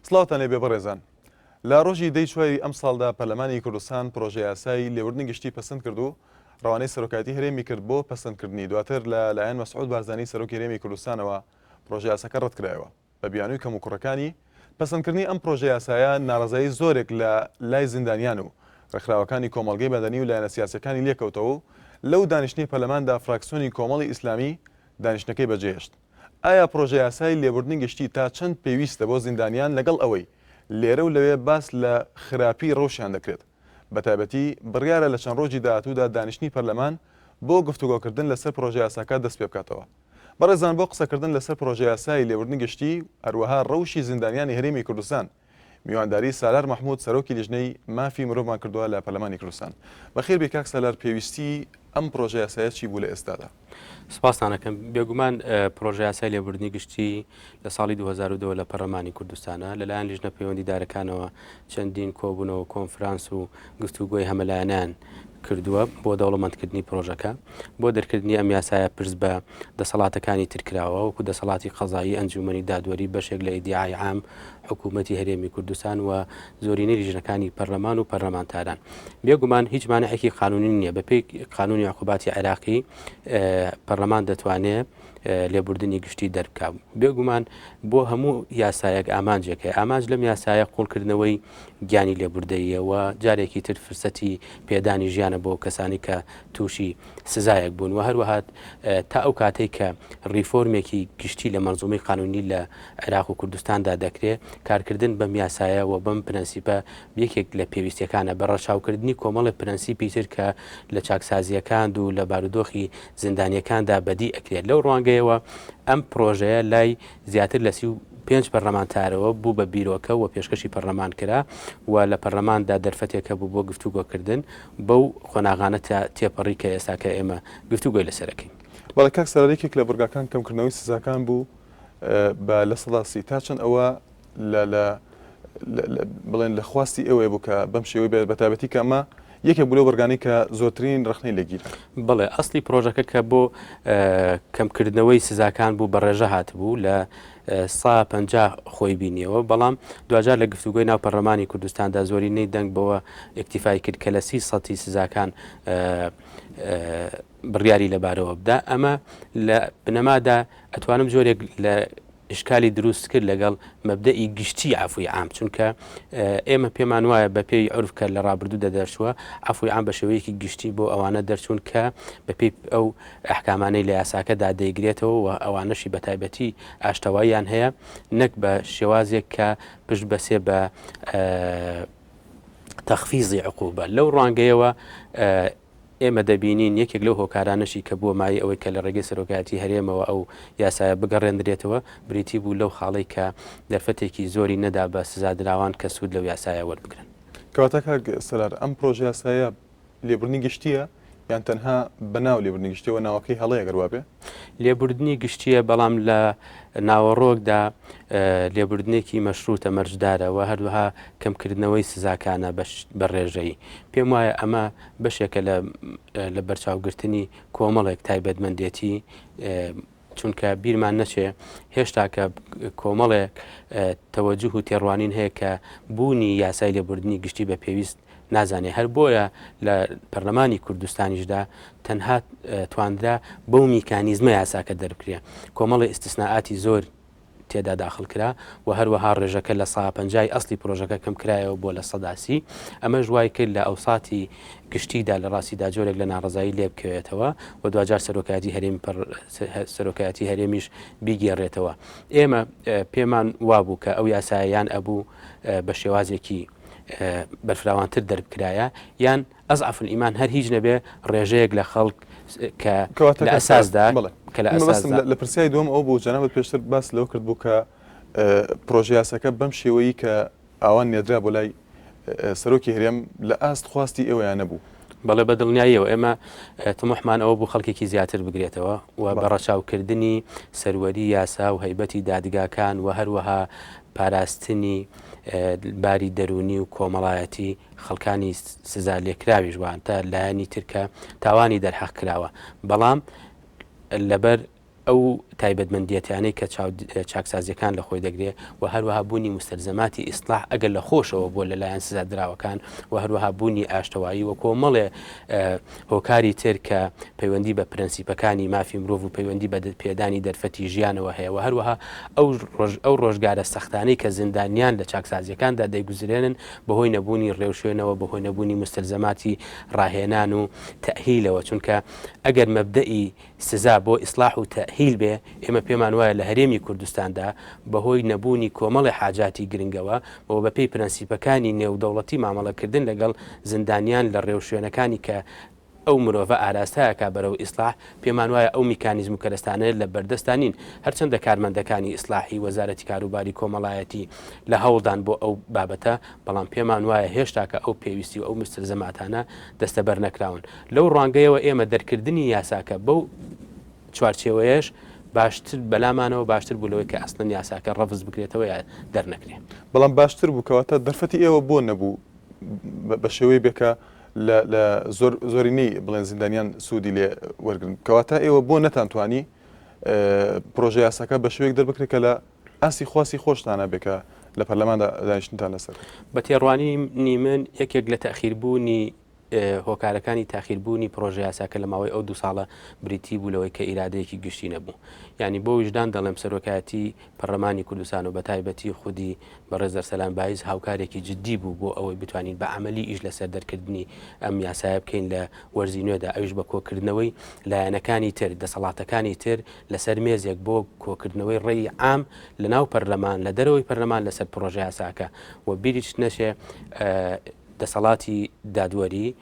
سڵاوتان لێ بێ بەڕێزان. لە ڕۆژی دەی چواری ئەم ساڵدا پەرلەمانی کوردستان پرۆژە یاسایی لێبوردنی گشتی پەسەند کرد و ڕەوانەی سەرۆکاتی هەرێمی کرد بۆ پەسەندکردنی. دواتر لە لایەن مەسعود بارزانی سەرۆکی هەرێمی کوردستانەوە پرۆژە یاساکە ڕەت کرایەوە. بە بیانووی کەم و کوڕەکانی پەسەندکردنی ئەم پرۆژە یاسایە ناڕەزایی زۆرێک لە لای زیندانیان و ڕێکخراوەکانی کۆمەڵگەی بەدەنی و لایەنە سیاسەکانی لێکەوتەوە و لەو دانیشتنی پەرلەماندا فراکسیۆنی کۆمەڵی ئیسلامی دانیشتەکەی بەجێهێشت. ئایا پرۆژە یاسای لێبوردنی گشتی تا چەند پێویستە بۆ زیندانیان لەگەڵ ئەوەی لێرە و لەوێ باس لە خراپی ڕۆژیان دەکرێت؟ بەتایبەتی بڕیارە لە چەند ڕۆژی داهاتوودا دانیشتنی پەرلەمان بۆ گفتوگۆکردن لەسەر پرۆژە یاساکە دەست پێ بکاتەوە. بەڕێزان بۆ قسەکردن لەسەر پرۆژە یاسای لێبوردنی گشتی هەروەها ڕەوشی زیندانیانی هەرێمی کوردستان میوانداری سالار محمود سەرۆکی لیژنەی مافی مرۆڤمان کردووە لە پەرلەمانی کوردستان. بەخێر بێ کاک سالار، پێویستی ئەم پرۆژە یاسایە چی بوو لە ئێستادا؟ سپاسانەکەم. بێگومان پرۆژە یاسای لێبوردنی گشتی لە ساڵی 2002 لە پەرلەمانی کوردستانە لەلایەن لیژنە پەیوەندیدارەکانەوە چەندین کۆبوونەوە کۆنفرانس و گفتوگۆی هەمەلایەنان کردووە بۆ دەوڵەمەندکردنی پرۆژەکە، بۆ دەرکردنی ئەم یاسایە پرس بە دەسەڵاتەکانی ترکراوە وەکو دەسەڵاتی قەزایی، ئەنجومەنی دادوەری، بەشێک لە ئیدیای عام حکوومەتی هەرێمی کوردستان و زۆرینەی لیژنەکانی پەرلەمان و پەرلەمانتاران. بێگومان هیچ مانعێکی قانونی نییە. بەپێی قانونی عقوباتی عێراقی پەرلەمان دەتوانێت لێبوردنی گشتی دەربکات. بێگومان بۆ هەموو یاسایەک ئامانجێکە. ئامانج لەم یاسایە قوڵکردنەوەی گیانی لێبوردەیەوە جارێکی تر فرسەتی پێدانی ژیانە بۆ کەسانی کە تووشی سزایەک بوون و هەروەها تا ئەو کاتێک کە ریفۆرمێکی گشتی لە مەنزومەی قانونی لە عێراق و کوردستاندا دەکرێت، کارکردن بەم یاسایە و بەم پرەنسیپە یەکێک لە پێویستیەکانە بە ڕەشاوکردنی کۆمەڵی پرەنسیپی تر کە لە چاکسازیەکان و لە بارودۆخی زیندانیەکاندا بەدی ئەکرێت. لەو ڕوانگەیەوە ئەم پرۆژەیە لای زیاتر لە 35 پەرلەمانتارەوە بوو بە بیرۆکە و پێشکەشی پەرلەمان کرا و لە پەرلەماندا دەرفەتێکە بوو بۆ گفتوگۆکردن بەو خۆناغانە تێپەڕی کە ئێستاکە ئێمە گفتوگۆی لەسەرەکەین. بەڵێ کاک سەرارێکێک لە بورگاکان کەمکردنەوەی سزاکان بوو بە لە سەداسی تا چەند ئەوە بڵێن لە خواستی ئەوەیە بوو کە بەم شێوەی بێت بەتابەتی کە ئەمە یەکێک بوو لەو بەرگانەی کە زۆرترین ڕخنەی لەگیرە. بڵێ ئەسلی پرۆژەکە کە بۆ کەمکردنەوەی سزاکان بوو بە ڕێژە هاتبوو لە 150 خۆی بینیەوە، بەڵام دوجار لە گفتوگۆی ناو پەرلەمانی کوردستاندا زۆرینەی دەنگ بەوە ئیکتیفای کرد کە لە 30% سزاکان بڕیاری لەبارەوە بدا. ئەمە لە بنەمادا ئەتوانم جۆرێک لە ئشکالی دروست کرد لەگەڵ مەبدەئی گشتی عفوی عام، چونکە ئێمە پێمان وایە بە پێی عورفکە لە ڕابردوودا دەرچووە عفوی عام بە شێوەیەکی گشتی بۆ ئەوانە دەرچوون کە بە پێی ئەو ئەحکامانەی لە یاساکەدا دەیگرێتەوە و ئەوانەشی بەتایبەتی ئاشتەواییان هەیە، نەک بە شێوازێک کە پشت بەسێ بە تەخفیزی عقوبە. لەو ڕوانگەیەوە ئێمە دەبینین یەکێک لەو هۆکارانەشی کە بووە مای ئەوەی کە لە ڕێگەی سەرۆکایەتی هەرێمەوە ئەو یاسایە بگەڕێنرێتەوە بریتی بوو لەو خاڵی کە دەرفەتێکی زۆری نەدا بە سزادراوان کە سوود لەو یاسایە وەربگرن. کەواتە کاک سەلار، ئەم پرۆژە یاسایە لێبوردنی گشتیە یان تەنها بەناو لێبوردنی گشتیەوە ناوەکەی هەڵەیە گەر وابێ؟ لێبوردنی گشتیە، بەڵام لە ناوەڕۆکدا لێبوردنێکی مەشروتە مەرجدارە و هەروەها کەمکردنەوەی سزاکانە بە ڕێژەیی. پێم وایە ئەمە بەشێکە لە بەرچاوگرتنی کۆمەڵێک تایبەتمەندێتی، چونکە بیرمان نەچێ هێشتا کە کۆمەڵێک تەوەجوه و تێڕوانین هەیە کە بوونی یاسای لێبوردنی گشتی بە پێویست نازانێ. هەر بۆیە لە پەرلەمانی کوردستانیشدا تەنها توانرا بەو میکانیزمە یاساکە دەربکرێ. کۆمەڵی ئیستیسناعاتی زۆر تێدا داخل کرا و هەروەها ڕێژەکە لە 150 ئەسلی پرۆژەکە کەم کرایەوە بۆ لە 100 ئەمە ژوای کرد لە ئەوساتی گشتیدا لە ڕاستیدا جۆرێک لە ناڕزایی لێ بکەوێتەوە و دوجار سەرۆکایەتی هەرێمیش بیگێڕێتەوە. ئێمە پێمان وابوو کە ئەو یاسایان ئەبوو بە شێوازێکی بەرفراوانتر دەربکرایە، یان ئەزعف الئیمان هەر هیچ نەبێ ڕێژەیەک لە خەڵک کە لە ئەساسدا لە پرسیای دوم ئەو بوو جەنابەت پێشتر باس لەو کرد بوو کە پرۆژە یاساکە بەم شێوەیە کە ئاوان نێدرا بۆ لای سەرۆکی هەرێم لە ئاست خواستی ئێوەیان نەبوو. بەڵێ بە دڵنیاییەوە ئێمە تمحمان ئەوە بوو خەڵکێکی زیاتر بگرێتەوە و بە ڕەچاوکردنی سەروەری یاسا و هەیبەتی دادگاکان و هەروەها پاراستنی باری دەرونی و کۆمەڵایەتی خەڵکانی سزا لێکراویش وان تا لایەنی ترکە تاوانی دەرحەق کراوە، بەڵام لەبەر ئەو تایبەتمەندیەتیانەی کە چاکسازیەکان لە خۆی دەگرێت و هەروەها بوونی مستەلزەماتی ئیسلاح ئەگەر لە خۆشەوە بۆ لەلایەن سزادراوەکان و هەروەها بوونی ئاشتەوایی و کۆمەڵێ هۆکاری تر کە پەیوەندی بە پرەنسیپەکانی مافی مرۆڤ و پەیوەندی بە پێدانی دەرفەتی ژیانەوە هەیە و هەروەها ئەو ڕۆژگارە سەختانەی کە زیندانیان لە چاکسازیەکاندا دەیگوزرێنن بەهۆی نەبوونی ڕێوشوێنەوە بەهۆی نەبوونی مستەلزەماتی ڕاهێنان و تەهیلەوە چونکە ئەگەر مەبدەئی سزا بۆ ئیسلاح و تەهیل بێ ئێمە پێمان وایە لە هەرێمی کوردستاندا بەهۆی نەبوونی کۆمەڵی حاجاتی گرنگەوە بۆ بەپێی پرەنسیپەکانی نێودەوڵەتی مامەڵەکردن لەگەڵ زیندانیان لە ڕێوشوێنەکانی کە ئەو مرۆڤە ئاراستایەکە بەرەو ئیسلاح پێمان وایە ئەو میکانیزم و کەرەستانەیە لە بەردەستانین هەرچەندە کارمەندەکانی ئیسلاحی وەزارەتی کاروباری کۆمەڵایەتی لە هەوڵدان بۆ ئەو بابەتە بەڵام پێمان وایە هێشتا کە ئەو پێویستی و ئەو مستەلزەماتانە دەستەبەر نەکراون لەو ڕوانگەیەوە ئێمە دەرکردنی یاساکە بەو چوارچێوەیەش باشتر بەلامانەوە باشتر بوو لەوەی کە ئەسڵن یاساکە ڕەفز بکرێتەوە یا دەرنەکرێت بەڵام باشتر بوو کەواتە دەرفەتی ئێوە بۆ نەبوو بە شێوەی بێکە لە زۆرینەی بڵێن زیندانیان سوودی لێ وەرگن کەواتە ئێوە بۆ نەتانتوانی پرۆژه یاساکە بە شێوەیەک دەربکرێت کە لە ئاسی خواسی خۆشتانە بێکە لە پەرلەماندا دانیشتنتان لەسەر بە تێڕوانی من یەکێک لە تەخیربوونی هۆکارەکانی تاخیربوونی پرۆژه یاساکە لە ماوەی ئەو 2 ساڵە بریتی بوو لەوەی کە ئیرادەیەکی گشتی نەبوو ینی بۆ وجدان دەڵێم سەرۆکایەتی پەرلەمانی کوردستان و بە تایبەتی خودی بەڕێز ئەرسەلان بایز هاوکارێکی جدی بوو بۆ ئەوەی بتوانین بە عملی ئیش لەسەر دەرکردنی ئەم یاسایە بکەین لە وەرزی نوێدا ئەویش بە کۆکردنەوەی لایەنەکانی تر دەسەڵاتەکانی تر لەسەر مێزێک بۆ کۆکردنەوەی ڕێی عام لە ناو پەرلەمان لە دەرەوەی پەرلەمان لەسەر پرۆژه یاساکە و بیریش نەشێ دەسەڵاتی دادوەری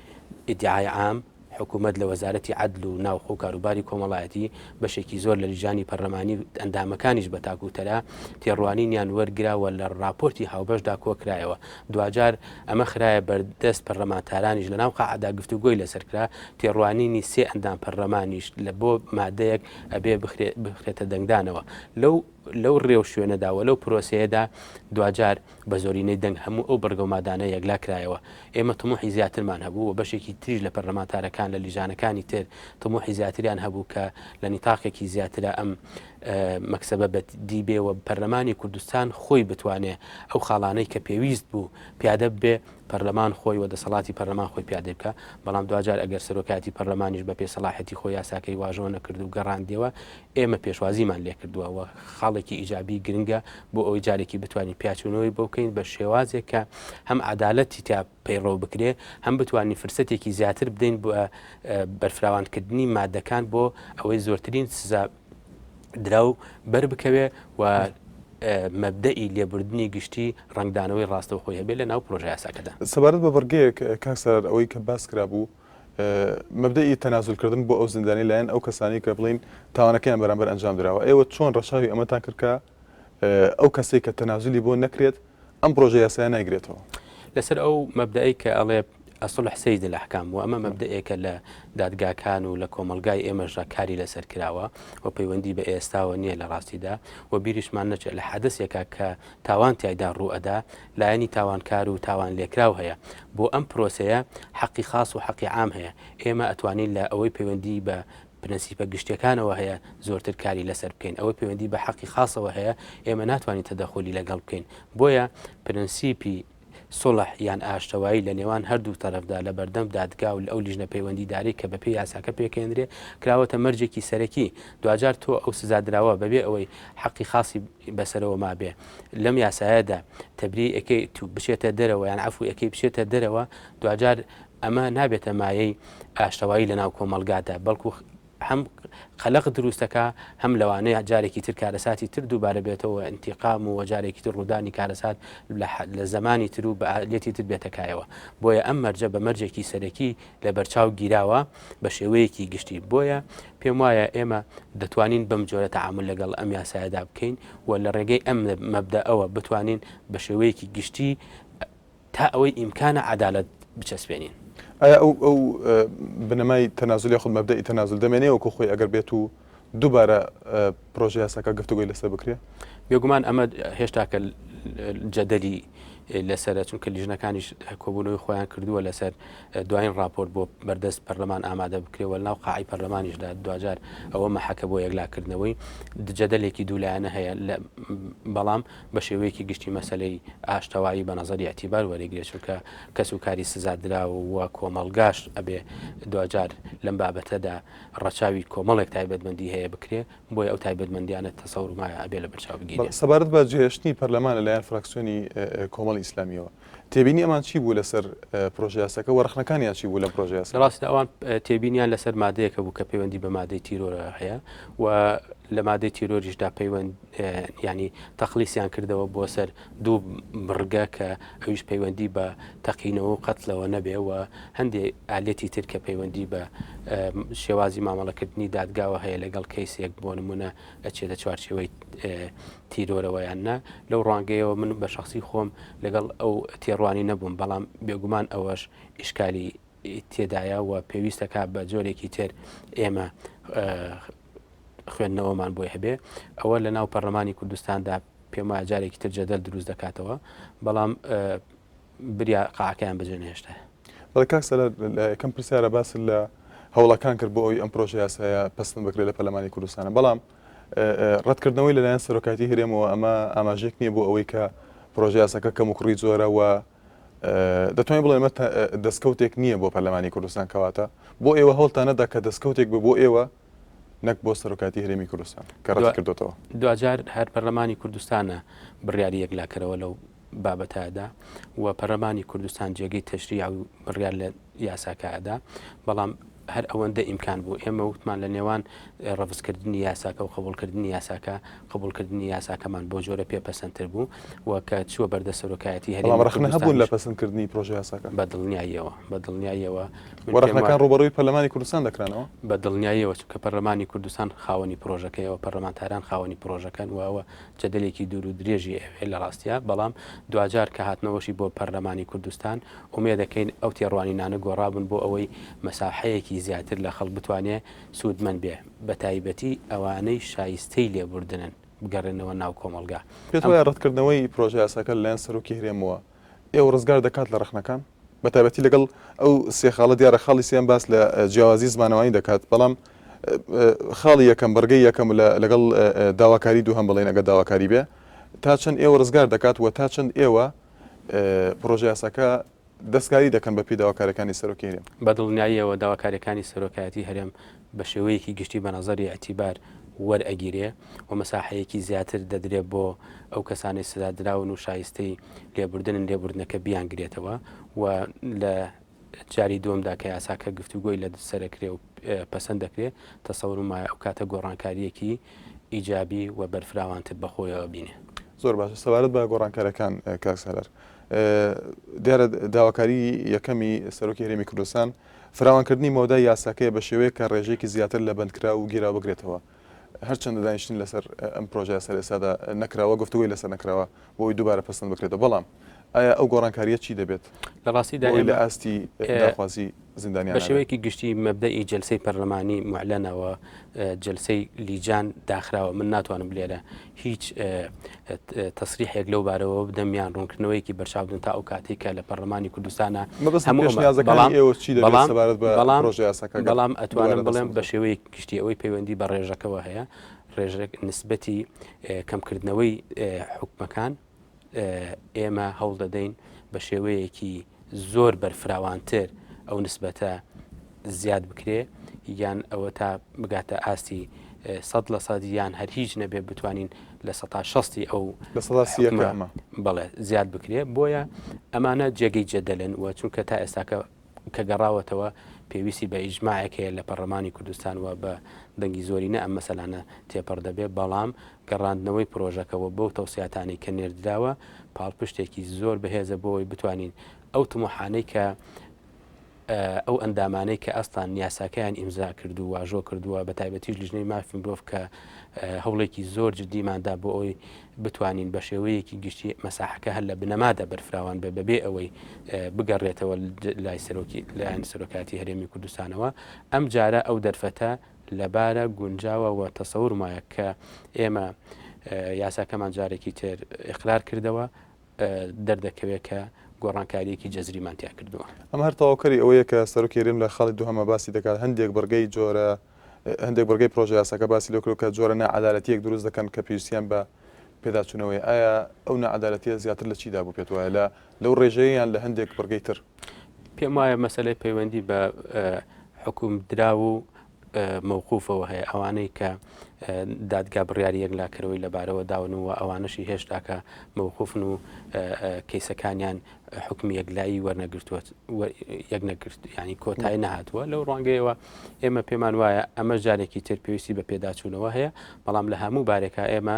ئیدعای عام حکوومەت لە وەزارەتی عەدل و ناوخۆ و کاروباری کۆمەڵایەتی بەشێکی زۆر لە لیژانی پەرلەمانی ئەندامەکانیش بە تاکوتەرا تێڕوانینیان وەرگراوە لە ڕاپۆرتی هاوبەشدا کۆکرایەوە دوجار ئەمە خراە بەردەست پەرلەمانتارانیش لە ناو قاعدا گفتوگۆی لەسەرکرا تێڕوانینی 3 ئەندام پەرلەمانیش لە بۆ مادەیەک ئەبێ بخرێتە دەنگدانەوە لەو ڕێو شوێنەداوە لەو پرۆسەیەدا دوجار بە زۆرینەی دەنگ هەموو ئەو بەرگەمادانە یەکلا کرایەوە ئێمە تموحی زیاترمان هەبوو و بەشێکی تریش لە پەرلەمانتارەکان لە لیژانەکانی تر تموحی زیاتریان هەبوو کە لە نیتاقێکی زیاترە ئەم مەکسبە بەدی بێ و پەرلەمانی کوردستان خۆی بتوانێت ئەو خاڵانەی کە پێویست بوو پیادە بێ پەرلەمان خۆی و دەسەڵاتی پەرلەمان خۆی پیادە بکە بەڵام دوجار ئەگەر سەرۆکاتی پەرلەمانیش بە پێسەڵاحەتی خۆی یاساکەی واژۆ نەکرد و گەڕاندیەوە ئێمە پێشوازیمان لێ کردووە خاڵێکی ئیجابی گرنگە بۆ ئەوەی جارێکی بتوانین پیاچوونەوەی بۆ بکەین بە شێوازێک کە هەم عەدالەتی تا پەیڕەو بکرێ هەم بتوانین فرسەتێکی زیاتر بدەین بۆ بەرفراوانکردنی مادەکان بۆ ئەوەی زۆرترین سزا دراو بەر بکەوێ و مەبدەئی لێبوردنی گشتی ڕنگدانەوەی ڕاستەوە خۆی هەبێت لە ناو پرۆژه یاساکەدا سەبارەت بە بەرگەیەک کاکسەر ئەوەی کە باس کرا بوو مەبدەئی تەنازولکردن بۆ ئەو زیندانی لایەن ئەو کەسانی کە بڵین تاوانەکەیان بەرامبەر ئەنجام درراوە ئێوە چۆن ڕەشاوی ئەمەتان کردکە ئەو کەسێک کە تەنازولی بۆ نەکرێت ئەم پرۆژه یاسایە نایگرێتەوە لەسەر ئەو مەبدەئی کە ئەڵێ الصلح سيد الأحكام وأما مبدئك لا دادگا كانوا لكم الجاي إمجرا كاري لسر كراوة وبيوندي بإستاوى نية لراسي دا وبيرش ما نجى الحدث يكا تاوان تعدان رؤدا لا يعني تاوان كارو تاوان لكراو هيا بو أم بروسيا حقي خاص وحقي عام هيا إما أتوانين لا أوي بيوندي ب پرەنسیپە گشتیەکانەوە هەیە زۆرتر کاری لەسەر بکەین ئەوەی پەیوەندی بە حەقی خاصەوە هەیە ئێمە ناتوانین تەدەخلی لەگەڵ بکەین بۆیە پرەنسیپی صلح یان ئاشتەوایی لە نێوان هەردوو تەرەفدا لە بەردەم دادگا و ئەو لیژنە پەیوەندیداری کە بەپێی یاساکە پێکێنرێ کراوەتە مەرجێکی سەرەکی دوجار تۆ ئەو سزادراوە بەبێ ئەوەی حەقی خاصی بەسەرەوە ما بێ لەم یاسایەدا تەبری ئەەکەی تو بچێتە دەرەوە یان عەفو ئەەکەی بچێتە دەرەوە دوجار ئەمە نابێتە مایەی ئاشتەوایی لە ناو کۆمەلگادا بەڵکو هەم خەلق دروستەکە هەم لەوانەیە جارێکی تر کارەساتی تر دووبارە بێتەوە ئینتیقام و جارێکی تر ڕوودانی کارەسات لە زمانی تر و بەلێتی تر بێتەکایەوە بۆیە ئەم مەرجە بە مەرجێکی سەرەکی لە بەرچاو گیراوە بە شێوەیەکی گشتی بۆیە پێم وایە ئێمە دەتوانین بەم جۆرە تەعامل لەگەڵ ئەم یاسایەدا بکەین و لە ڕێگەی ئەم مەبدەئەوە بتوانین بە شێوەیەکی گشتی تا ئەوەی ئیمکانە عەدالەت بچەسپێنین. ئایا ئەو بنەمای تەنازولی خود مەبدەئی تەنازول دەمێنێ وەکو خۆی ئەگەر بێت و دووبارە پرۆژه یاساکە گفتوگۆی لەسەر بکرێ؟ بێگومان ئەمە هێشتا کە جەدەلی لەسەر چونکە لیژنەکانیش کۆبوونەوەی خۆیان کردووە لەسەر دوایین راپۆرت بۆ بەردەست پەرلەمان ئامادە بکرێەوە ناو قاعی پەرلەمانیشدا دوجار ئەوە مەحەکە بۆ یەکلاکردنەوەی جەدەلێکی دوولایەنە هەیە بەڵام بە شێوەیەکی گشتی مەسلەی ئاشتەوایی بە نەزەری ئەتیبار وەرەگرێت چونکە کەس و کاری سزادراوە وە کۆمەڵگاش ئەبێ دوجار لەم بابەتەدا ڕەچاوی کۆمەڵێک تایبەتمەندی هەیە بکرێ بۆی ئەو تایبەتمەندیانە تەسەور وایە ئەبێ لە بەرچاو بگیرێت. سەبارەت بە جێهێشتنی پەرلەمان لەلایەن فراکسیۆنی کۆمەڵی ئیسلامیەوە تێبینی ئەمان چی بوو لەسەر پرۆژه یاساکە و ڕەخنەکانیان چی بوو لە پرۆژه یاسا؟ ڕاستە ئەوان تێبینیان لەسەر مادەیەکە بوو کە پەیوەندی بە مادەی تیرۆرە هەیە و لە مادەی تیرۆریشدا پەیوەند ینی تەخلیسیان کردەوە بۆ سەر دوو بڕگە کە ئەویش پەیوەندی بە تەقینەوە و قەتلەوە نەبێ و هەندێک ئالێتی تر کە پەیوەندی بە شێوازی مامەڵەکردنی دادگاوە هەیە لەگەڵ کەیسێک بۆ نمونە ئەچێتە چوارچێوەی تیرۆرەوەیان نا لەو ڕوانگەیەوە من بە شخصی خۆم لەگەڵ ئەو تێڕوانی نەبووم بەڵام بێگومان ئەوەش ئیشکالی تێدایە و پێویستەکە بە جۆرێکی تر ئێمە خوێندنەوەمان بۆی هەبێ ئەوە لە ناو پەرلەمانی کوردستاندا پێم وایە جارێکی تر جەدەل دروست دەکاتەوە بەڵام بریا قاعەکەیان بەجێ نهێشتە. بەڵێ کاک سەلەر یەکەم پرسیارە باس لە هەوڵەکان کرد بۆ ئەوی ئەم پرۆژە یاسایە پەسەند بکرێت لە پەرلەمانی کوردستانە بەڵام ڕەتکردنەوەی لەلایەن سەرۆکاتی هەرێمەوە ئەمە ئاماژێک نییە بۆ ئەوەی کە پرۆژە یاساکە کەم و کوڕی زۆرە و دەتوانین بڵێن ئەمە دەستکەوتێک نییە بۆ پەرلەمانی کوردستان کەواتە بۆ ئێوە هەوڵتانەدا کە دەستکەوتێک بۆ ئێوە نەک بۆ سەرۆکاتی هەرێمی کوردستان کە ڕەت کردوتەوە. دوجار هەر پەرلەمانی کوردستانە بڕیاری یەکلاکەرەوە لەو بابەتەدا و پەرلەمانی کوردستان جێگەی تەشریع و بڕیار لە یاساکەدا بەڵام هەر ئەوەندە ئیمکان بوو ئێمە وتمان لە نێوان ڕەفزکردنی یاساکە و قبولکردنی یاساکە قبولکردنی یاساکەمان بۆ جۆرە پێپەسەندتر بوو و کە چووە بەردە سەرۆکایەتی هەرێمی ڕەخنە هەبوون لە پەسەندکردنی پرۆژە یاساکە بە دڵنیاییەوە وەڕەخنەکان ڕوبەڕووی پەرلەمانی کوردستان دەکرانەوە بە دڵنیاییەوە چونکە پەرلەمانی کوردستان خاوەنی پرۆژەکەیەوە پەرلەمانتاران خاوەنی پرۆژەکان وەوە جەدەلێکی دوور و درێژی ئەوێ لە ڕاستیە بەڵام دوجار کە هاتنەوەشی بۆ پەرلەمانی کوردستان ئومێ دەکەین ئەو تێڕوانینانە گۆڕابن بۆ ئەوەی مەساحەیەکی زیاتر لە خەڵک بتوانێت سوودمەند بێ بە تایبەتی ئەوانەی شایستەی لێبوردنن بگەڕێنەوە ناو کۆمەلگا. پێت وایە ڕەتکردنەوەی پرۆژە یاساکە لەلایەن سەرۆکی هەرێمەوە ئێوە ڕزگار دەکات لە ڕەخنەکان بە تایبەتی لەگەڵ ئەو سێ خاڵە دیارە خاڵی سیان باس لە جیاوازی زمانەوەی دەکات بەڵام خاڵی یەکەم بەرگەی یەکەم لەگەڵ داواکاری دوو هەم بڵێن ئەگە داواکاری بێ تا چەند ئێوە ڕزگار دەکات و تا چەند ئێوە پرۆژە یاساکە دەستکاری دەکەن بە پێی داواکاریەکانی سەرۆکی هەرێم. بە دڵنیاییەوە داواکاریەکانی سەرۆکایەتی هەرێم بە شێوەیەکی گشتی بە نەزەری ئەتیبار وەرئەگیرێ و مەساحەیەکی زیاتر دەدرێت بۆ ئەو کەسانی سزادراون و شایستەی لێبوردنن لێبوردنەکە بیانگرێتەوە و لە جاری دووەمدا کە یاساکە گفتوگۆی لە سەرکرێ و پەسەند دەکرێت تەسەور وایە ئەو کاتە گۆڕانکاریەکی ئیجابی و بەرفراوانتر بەخۆیەوە بینێ. زۆر باشە سەبارەت بە گۆڕانکارەکان کاک سەلەر دیارە داواکاری یەکەمی سەرۆکی هەرێمی کوردستان فراوانکردنی مۆدای یاساکەیە بە شێوەیە کە ڕێژێکی زیاتر لە بەندکرا و گیرا بگرێتەوە هەرچەندە دانیشتین لەسەر ئەم پرۆژە سەر ئێستادا نەکراوە گفتوگوی لەسەر نەکراوە بۆی دووبارە پەسەند بکرێتەوە بەڵام ئایا ئەو گۆڕانکاریە چی دەبێت لە ڕاستیدا لە ئاستی داخوازی زیندانیان بە شێوەیەکی گشتی مەبدەئی جەلسەی پەرلەمانی معلەنەوە جەلسەی لیجان داخراوە من ناتوانم لێرە هیچ تەسریحێک لەو بارەوە بدەمیان ڕوونکردنەوەیکی بەرچاودن تا ئەو کاتێکە لە پەرلەمانی کوردستانە بەڵام ئەتوانم بڵێم بە شێوەیە گشتی ئەوەی پەیوەندی بە ڕێژەکەەوە هەیە ڕێژێک نسبەتی کەمکردنەوەی حکومەکان ئێمە هەوڵ دەدەین بە شێوەیەکی زۆر بەرفراوانتر ئەو نسبەتە زیاد بکرێ یان ئەوە تا بگاتە ئاستی 100% یان هەر هیچ نەبێ بتوانین لە 160 ئەو بەڵێ زیاد بکرێ بۆیە ئەمانە جێگەی جەدەلن و چونکە تا ئێستاکە کە گەڕاوەتەوە پێویستی بە ئیجماعێکەیە لە پەرلەمانی کوردستان و بە دەنگی زۆرینە ئەم مەسەلانە تێپەڕ دەبێت بەڵام گەڕاندنەوەی پرۆژەکەەوە بەو تەوسیاتانی کە نێردراوە پاڵپشتێکی زۆر بەهێزە بۆەوەی بتوانین ئەو تموحانەی کە ئەو ئەندامانەی کە ئەستان یاساکەیان ئیمزا کردو واژۆ کردووە بە تایبەتیش لیژنەی مافی مرۆڤ کە هەوڵێکی زۆر جدیماندا بۆ ئەوی بتوانین بە شێوەیەکی گشتی مەساحەکە هەر لە بنەمادا بەرفراوان بەبێ ئەوەی بگەڕێتەوە لای لایەن سەرۆکاتی هەرێمی کوردستانەوە ئەم جارە ئەو دەرفەتە لەبارە گونجاوە و تەسەور وایە کە ئێمە یاساکەمان جارێکی تر ئیقرار کردەوە دەردەکەوێت کە گۆڕانکاریەکی جەزریمان تیا کردووە. ئەمە هەر تەواوکەری ئەوەیە کە سەرۆکێریم لە خاڵی دووهەمە باسی دەکات هەندێک بەرگەی جۆرە هەندێک بەرگەی پرۆژە یاساکە باسی لەکرۆ کە جۆرە نەعەدالەتیەک دروست دەکەن کە پێویستیان بە پێداچوونەوەی ئایا ئەو نەعەدالەتیە زیاتر لە چیدا بوو پێت وایە لەو ڕێژەیەیان لە هەندێک بەرگەی تر پێم وایە مەسەلەی پەیوەندی بە حکوم درا و مەوقوفەوە هەیە ئەوانەی کە دادگا بڕیاری یەکلاکەرەوەی لەبارەوە داونەوە ئەوانەشی هێشتاکە مەوقوفن و کەیسەکانیان حکمی یەکلایی وەرنەگرتووە یەک نەگرت ینی کۆتایی نەهاتووە لەو ڕوانگەیەوە ئێمە پێمان وایە ئەمە جارێکی تر پێویستی بە پێداچوونەوە هەیە بەڵام لە هەموو بارێکە ئێمە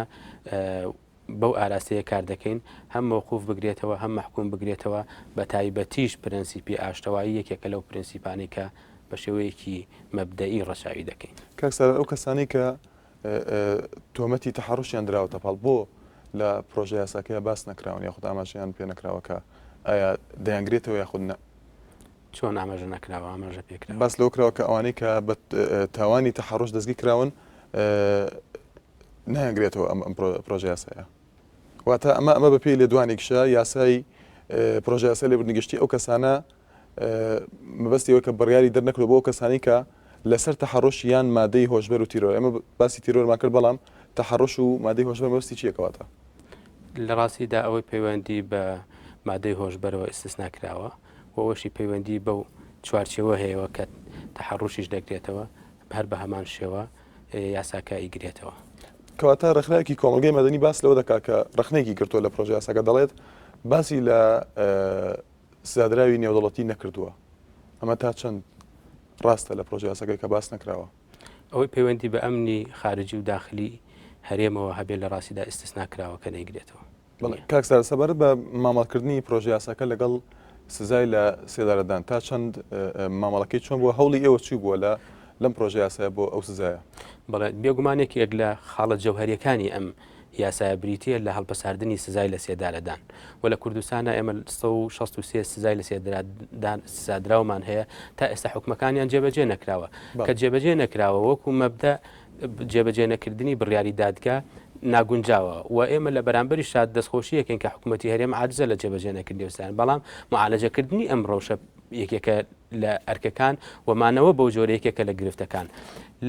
بەو ئاراستەیە کار دەکەین هەم مەوقوف بگرێتەوە هەم محکوم بگرێتەوە بە تایبەتیش پرەنسیپی ئاشتەوایی یەکێکە لەو پرەنسیپانەی کە بە شێوەیەکی مەبدەئی ڕەشاوی دەکەین. کاکسەر ئەو کەسانی کە تۆمەتی تەحڕوشیان دراوەتە پاڵ بۆ لە پرۆژە یاساکەیە باس نەکراون یاخود ئاماژەیان پێ نەکراوەکە ئایا دەیانگرێتەوە یاخود نە چۆن ئاماژە نەکراوە ئاماژە پێکرا باس لەو کراوە کە ئەوانەی کە بە تاوانی تەحڕوش دەستگی کراون نایانگرێتەوە ئەم پرۆژە یاسایە واتە ئەمە بە پێی لێدوانێکشە یاسای پرۆژە یاسای لێبوردنگشتی ئەو کەسانە مەبەستیەوە کە بڕیاری دەرنەکرێت بۆ ئەو کەسانی کە لەسەر تەحڕوش یان مادەی هۆشبەر و تیرۆر ئەمە باسی تیرۆرمان کرد بەڵام تەحڕوش و مادەی هۆشبەر مەبەستی چیەکەواتە لە ڕاستیدا ئەوەی پەیوەندی بە مادەی هۆشبەرەوە ئستثنا کراوە وەوەشی پەیوەندی بەو چوارچێوە هەیەوە کە تەحڕوشیش دەگرێتەوە هەر بە هەمان شێوە یاساکە ئیگرێتەوە کەواتە ڕخنەیەکی کۆمەلگەی مەدەنی باس لەوە دەکات کە ڕخنەیەکی کردووە لە پرۆژە یاساکە دەڵێت باسی لە سزادراوی نێودەوڵەتی نەکردووە ئەمە تا چەند ڕاستە لە پرۆژە یاساکەی کە باس نەکراوە ئەوەی پەیوەندی بە ئەمنی خارجی و داخلی هەرێمەوە هەبێت لە ڕاستیدا ئستثنا کراوە کە نەیگرێتەوە. کاکسەر سەبارەت بە مامەڵکردنی پرۆژە یاساکە لەگەڵ سزای لە سێدارەدان تا چەند مامەڵەکەی چۆن بووە هەوڵی ئێوە چی بووە لەم پرۆژە یاسایە بۆ ئەو سزایە بەڵێ بێگومانێکی یەک لە خاڵە جەوهەریەکانی ئەم یاسایە بریتە لە هەڵپەساردنی سزای لە سێدارەدان و لە کوردستانە ئێمە 163 سزای لە سێدارەدان سزادراومان هەیە تا ئێستا حکومەکانیان جێبەجێ نەکراوە کە جێبەجێ نەکراوە وەکو مەبدە جێبەجێ نەکردنی بڕیاری دادگا ناگونجاوە و ئێمە لە بەرامبەری شاد دەستخۆشیەکەن کە حکوومەتی هەرێم عاجزە لە جێبەجێ نەکردنیوەستان بەڵام معالەجەکردنی ئەم ڕەوشە یەکێکە لە ئەرکەکان ومانەوە بەو جۆرەیەکێکە لە گرفتەکان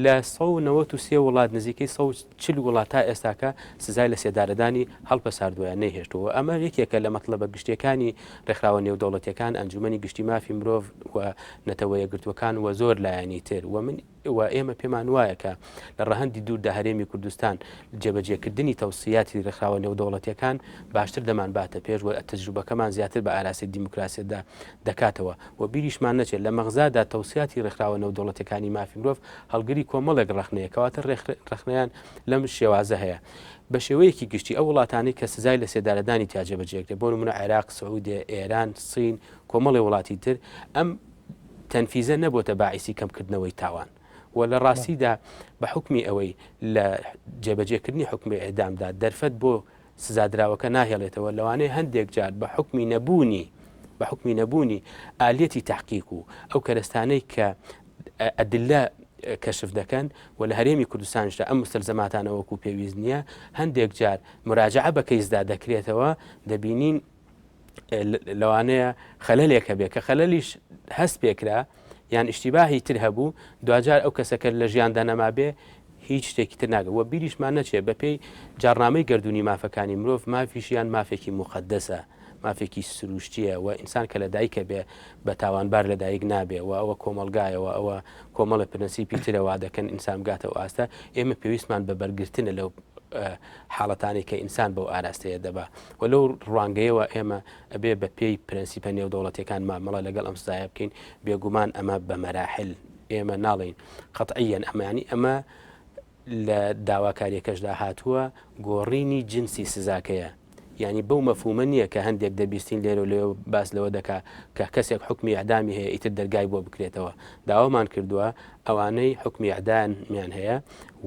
لە 193 وڵات نزیکەی 140 وڵات تا ئێستاکە سزای لە سێدارەدانی هەڵپەساردووە نەیهێشتووە ئەمە یەکێکە لە مەطلبە گشتیەکانی ڕێکخراوە نێودەوڵەتیەکان ئەنجومەنی گشتی مافی مرۆڤ و نەتەوە یەکگرتوەکان و زۆر لایەنی تر و ئێمە پێمان وایە کە لە ڕەهەندی دووردا هەرێمی کوردستان جێبەجێکردنی تەوسیاتی ڕێکخراوە نێودەوڵەتیەکان باشتر دەمان باتە پێش و تەجروبەکەمان زیاتر بە ئاراسی دیموکراسیەدا دەکاتەوە و بیریشمان نەچێت لە مەغزادا تەوسیاتی ڕێکخراوە نێودەوڵەتیەکانی مافی مرۆڤ هەڵگری کۆمەڵێک ڕخنەیە کەواتە ڕخنەیان لەم شێوازە هەیە بە شێوەیەکی گشتی ئەو وڵاتانی کە سزای لە سێدارەدانی تاجێبەجێکرێت بۆ نمونە عێراق سعودێ ئێران سین کۆمەڵی وڵاتی تر ئەم تەنفیزە نەبووتە باعیسی کەمکردنەوەی تاوان و لە ڕاستیدا بە حکمی ئەوەی لە جێبەجێکردنی حکمی ئێدامدا دەرفەت بۆ سزادراوەکە ناهێڵێتەوە لەوانەیە هەندێک جار بە حکمی نەبوونی ئالەتی تحقیق و ئەو کەرەستانەی کە ئەدلە کەشف دەکەن و لە هەرێمی کوردستانشدا ئەم مستەلزەماتانە وەکو پێویست نییە هەندێک جار مراجعە بە کەیسدا دەکرێتەوە دەبینین لەوانەیە خەلەلێکە بێت کە خەلەلیش هەست پێکرا یان ئیشتیباهی تر هەبوو دوجار ئەو کەسەکە لە ژیاندا نەمابێ هیچ شتێکی تر ناگە و بیریشمان نەچێت بەپێی جارنامەی گردردونی مافەکانی مرۆڤ مافیشیان مافێکی مقدسە مافێکی سروشتیە و ئینسان کە لە دایکە بێ بە تاوانبار لە دایک نابێ و ئەوە کۆمەلگایەوە ئەوە کۆمەڵە پرەنسیپی ترەوا دەکەن ئینسان بگاتەوە ئاستە ئێمە پێویستمان بە بەرگرتنە لەو حاڵەتانی کە ئینسان بەو ئاراستەیە دەبا و لەو ڕوانگەیەوە ئێمە ئەبێ بە پێی پرەنسیپە نێودەوڵەتیەکان مامەڵە لەگەڵ ئەم سزایە بکەین بێگومان ئەمە بە مەراحل ئێمە ناڵین قەتعیەن ئەمانی ئەمە لە داواکاریەکەشدا هاتووە گۆڕینی جنسی سزاکەیە یعنی بەو مەفهومە نییە کە هەندێک دەبیستین لێرە لێ باس لەوە دەکا کە کەسێک حکمی ئەعدامی هەیە ئیتر دەرگای بۆ بکرێتەوە داوامان کردووە ئەوانەی حکمی ئەعدامیان هەیە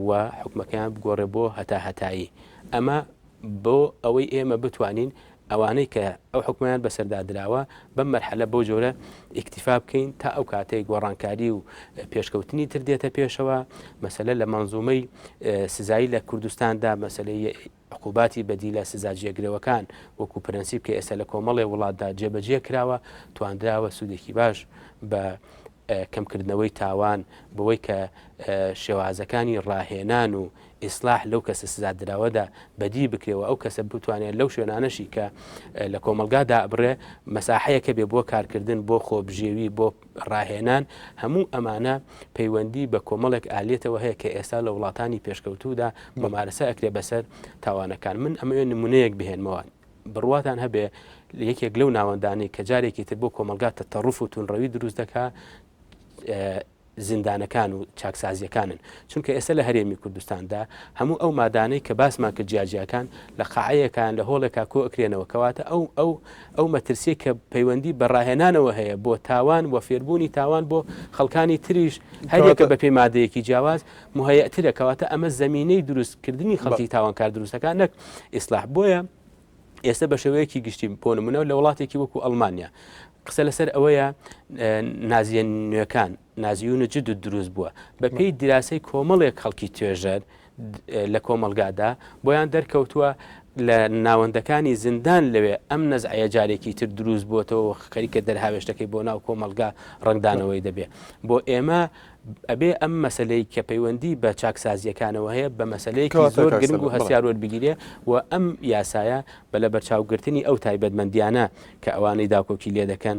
و حکومەکەیان بگۆڕێ بۆ هەتایی ئەمە بۆ ئەوەی ئێمە بتوانین ئەوانەی کە ئەو حکومیان بەسەردا دراوە بەم مەرحەلە بۆ جۆرە ئیکتیفا بکەین تا ئەو کاتەی گۆڕانکاری و پێشکەوتنی تر دێتە پێشەوە مەسەلە لە مەنزومەی سزایی لە کوردستاندا مەسلەی عقوباتی بەدی لە سزاجێگرەوەکان وەکو پرەنسیب کە ئێستا لە کۆمەڵی وڵاتدا جێبەجێ کراوە توانراوە سوودێکی باش بە کەمکردنەوەی تاوان بەوەی کە شێوازەکانی ڕاهێنان و ئیسلاح لەو کەسە سزادراوەدا بەدی بکرێەوە ئەو کەسە بتوانێت لەو شوێنانەشی کە لە کۆمەلگادا ئەبرێ مەساحەیەکە بێ بۆ کارکردن بۆ خۆبژێوی بۆ ڕاهێنان هەموو ئەمانە پەیوەندی بە کۆمەڵێک ئالێتەوە هەیە کە ئێستا لە وڵاتانی پێشکەوتوودا مەمارەسە ئەکرێ بەسەر تاوانەکان من ئەمەوێ نمونەیەک بهێنمەوە بڕواتان هەبێ یەکێک لەو ناوەندانی کە جارێکی تر بۆ کۆمەلگات تەڕوف و تونڕەوی دروست دەکات زیندانەکان و چاکسازیەکانن چونکە ئێستا لە هەرێمی کوردستاندا هەموو ئەو مادانەی کە باسمان کرد جیاجیەکان لە قاعەیەکان لە هۆڵێکا کۆ ئەکرێنەوە کەواتە ئەو مەترسی کە پەیوەندی بەڕاهێنانەوە هەیە بۆ تاوان و فێربوونی تاوان بۆ خەڵکانی تریش هەرێکە بە پێی مادەیەکی جیاواز مهەیەترە کەواتە ئەمە زەمینەی دروستکردنی خەڵکی تاوانکار دروستەکان نەک ئیسلاح بۆیە ئێستا بە شێوەیەکی گشتی بۆ نمونە لە وڵاتێکی وەکو ئەڵمانیا قسە لەسەر ئەوەیە نازیە نوێەکان نازیونە جد و دروست بووە بە پێی دیراسی کۆمەڵێک خەڵکی توێژەر لە کۆمەلگادا بۆیان دەرکەوتووە لە ناوەندەکانی زیندان لەوێ ئەم نەزعەیە جارێکی تر دروست بووەتەوە خەریکە دەرهاوێشتەکەی بۆ ناو کۆمەلگا ڕنگدانەوەی دەبێ بۆ ئێمە ئەبێ ئەم مەسلەی کە پەیوەندی بە چاکسازیەکانەوە هەیە بە مەسلەیەکی زۆر گرنگ و هەسیار وەربگیرێ و ئەم یاسایە بە لە بەرچاوگرتنی ئەو تایبەتمەندیانە کە ئەوانەی داکۆکی لێ دەکەن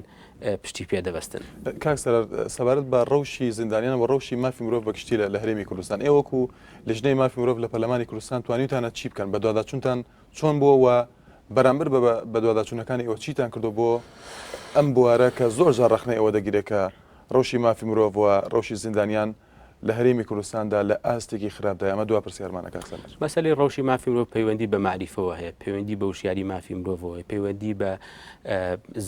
پشتی پێدەبەستن. کاکسەر سەبارەت بە ڕەوشی زیندانیان و ڕەوشی مافی مرۆڤ بەگشتی لە هەرێمی کوردستان ئێوەکو لەژنەی مافی مرۆڤ لە پەرلەمانی کوردستان توانیتانە چی بکەن بە دوواداچوونتان چۆن بووە بەرامبەر بە دوواداچوونەکانی ئەوە چیتان کردو بۆ ئەم بوارە کە زۆر جار ڕخنەی ئەوە دەگیرێت کە ڕەوشی مافی مرۆڤ و ڕەوشی زیندانیان لە هەرێمی کوردستاندا لە ئاستێکی خراپدا ئەمە دوا پرسیارمانە کاکسەر مەسەلەی ڕەوشی مافی مرۆڤ پەیوەندی بە معریفەوە هەیە پەیوەندی بە وشیاری مافی مرۆڤەوە پەیوەندی بە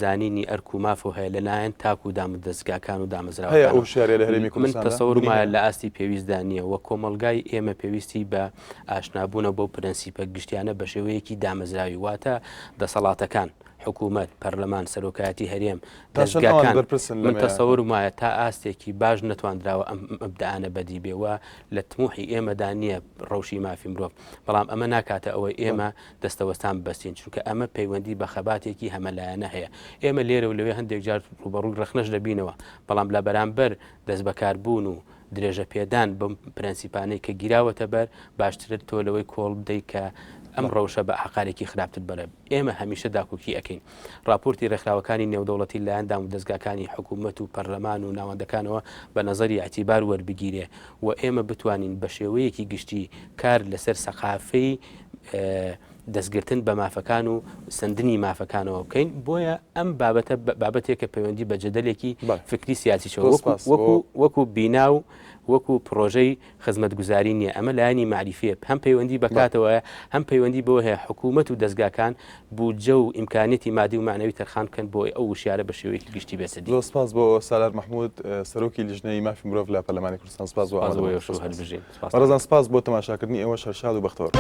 زانینی ئەرک و مافۆ هەیە لەلایەن تاک و دامدەستگاکان و دامەزراوەکان ئەو شیارە لە هەرێمی کوردستان من تەسەوڕمایە لە ئاستی پێویستدا نییە وە کۆمەلگای ئێمە پێویستی بە ئاشنابوونە بۆ پرەنسیپە گشتیانە بە شێوەیەکی دامەزراوی واتە دەسەڵاتەکان حکوومەت پەرلەمان سەرۆکایەتی هەرێم دەستگاکان من تەسەوڕم وایە تا ئاستێکی باش نەتواندراوە ئەم مەبدەانە بەدی بێوە لە تموحی ئێمەدا نییە ڕەوشی مافی مرۆڤ بەڵام ئەمە ناکاتە ئەوەی ئێمە دەستەوەستان بەستین چونکە ئەمە پەیوەندی بە خەباتێکی هەمەلایەنە هەیە ئێمە لێرە و لەوێ هەندێک جار ڕوبەڕووی ڕخنەش دەبینەوە بەڵام لە بەرامبەر دەست بەکاربوون و درێژە پێدان بەم پرەنسیپانەی کە گیراوەتە بەر باشترێت تۆ لەوەی کۆڵ بدەیت کە ئەم ڕەوشە بە حقارێکی خراپتر بەرە ئێمە هەمیشە داکوکی ئەەکەین راپۆرتی ڕێکخراوەکانی نێودەوڵەتی لایەندام و دەستگاکانی حکوومەت و پەرلەمان و ناوەندەکانەوە بە نەزەری ئەتیبار وەربگیرێ و ئێمە بتوانین بە شێوەیەکی گشتی کار لەسەر سەقافەی دەستگرتن بە مافەکان و سندنی مافەکانەوە بکەین بۆیە ئەم بابەتێکە پەیوەندی بە جەدەلێکی فکری سیاسیشەوە وەکو بینا و وەکو پرۆژەی خزمەتگوزاری نییە ئەمە لایانی معریفێ هەم پەیوەندی بەکاتەوە هەم پەیوەندی بۆ هەیە حکوومەت و دەستگاکان بوجە و ئیمکانێتی مادی و معنەوی تەرخان بکەن بۆی ئەو وشیارە بە شێوەیەکی گشتی بێسەدی. زۆر سپاس بۆ سالار مەحموود سەرۆکی لیژنەی مافی مرۆڤ لە پەرلەمانی کوردستان. سپاس بۆ هەربژین ڕەزان سپاس بۆ تەماشاکردنی ئێوە شەرشاد و بەختەوەر.